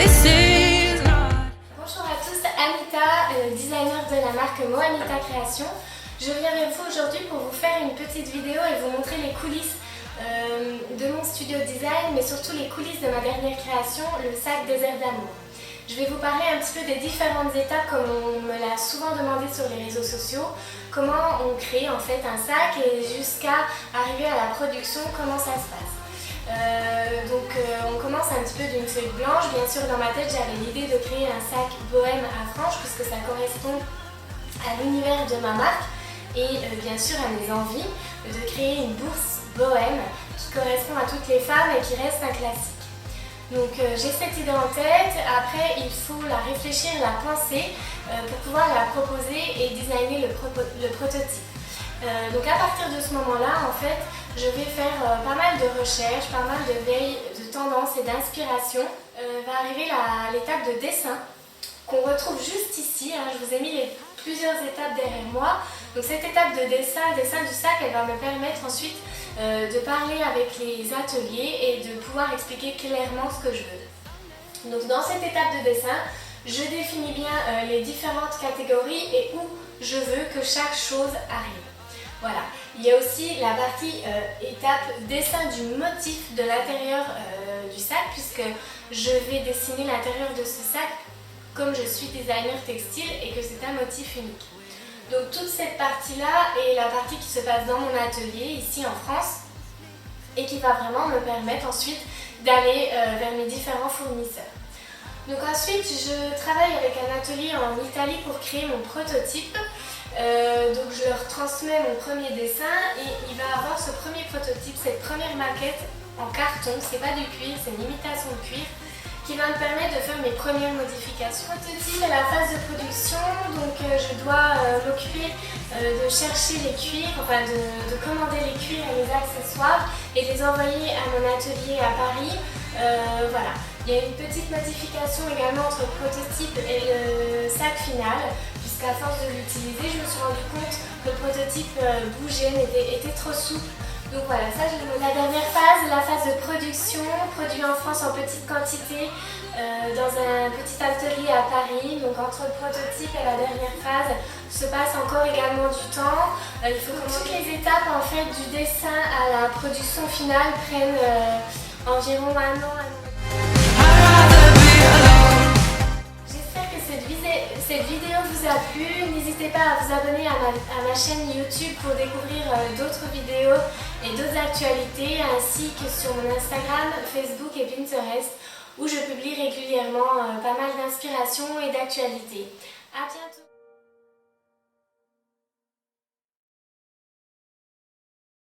Bonjour à tous, Anita, designer de la marque Moanita Création. Je viens avec vous aujourd'hui pour vous faire une petite vidéo et vous montrer les coulisses de mon studio design, mais surtout les coulisses de ma dernière création, le sac Désert d'amour. Je vais vous parler un petit peu des différentes étapes comme on me l'a souvent demandé sur les réseaux sociaux, comment on crée en fait un sac et jusqu'à arriver à la production, comment ça se passe. On commence un petit peu d'une feuille blanche. Bien sûr, dans ma tête, j'avais l'idée de créer un sac bohème à franges puisque ça correspond à l'univers de ma marque et bien sûr à mes envies de créer une bourse bohème qui correspond à toutes les femmes et qui reste un classique. Donc j'ai cette idée en tête, après il faut la réfléchir, la penser pour pouvoir la proposer et designer le prototype. Donc à partir de ce moment-là, en fait, je vais faire pas mal de recherches, pas mal de veilles, de tendances et d'inspiration. Va arriver l'étape de dessin qu'on retrouve juste ici. Je vous ai mis plusieurs étapes derrière moi. Donc cette étape de dessin du sac, elle va me permettre ensuite de parler avec les ateliers et de pouvoir expliquer clairement ce que je veux. Donc dans cette étape de dessin, je définis bien les différentes catégories et où je veux que chaque chose arrive. Voilà. Il y a aussi la partie étape dessin du motif de l'intérieur du sac puisque je vais dessiner l'intérieur de ce sac comme je suis designer textile et que c'est un motif unique. Donc toute cette partie-là est la partie qui se passe dans mon atelier ici en France et qui va vraiment me permettre ensuite d'aller vers mes différents fournisseurs. Donc ensuite je travaille avec un atelier en Italie pour créer mon prototype. Donc je leur transmets mon premier dessin et il va avoir ce premier prototype, cette première maquette en carton, c'est pas du cuir, c'est une imitation de cuir qui va me permettre de faire mes premières modifications. Le prototype est la phase de production, donc je dois m'occuper de chercher les cuirs, enfin de commander les cuirs et les accessoires et les envoyer à mon atelier à Paris. Voilà. Il y a une petite modification également entre le prototype et le sac final, puisqu'à force de l'utiliser, je me suis rendu compte que le prototype bougeait, était trop souple. Donc voilà, ça la dernière phase, la phase de production, produit en France en petite quantité dans un petit atelier à Paris. Donc entre le prototype et la dernière phase se passe encore également du temps. Il faut que toutes les étapes en fait du dessin à la production finale prennent environ un an. J'espère que cette vidéo vous a plu. N'hésitez pas à vous abonner à ma chaîne YouTube pour découvrir d'autres vidéos et d'autres actualités, ainsi que sur mon Instagram, Facebook et Pinterest, où je publie régulièrement pas mal d'inspirations et d'actualités. À bientôt!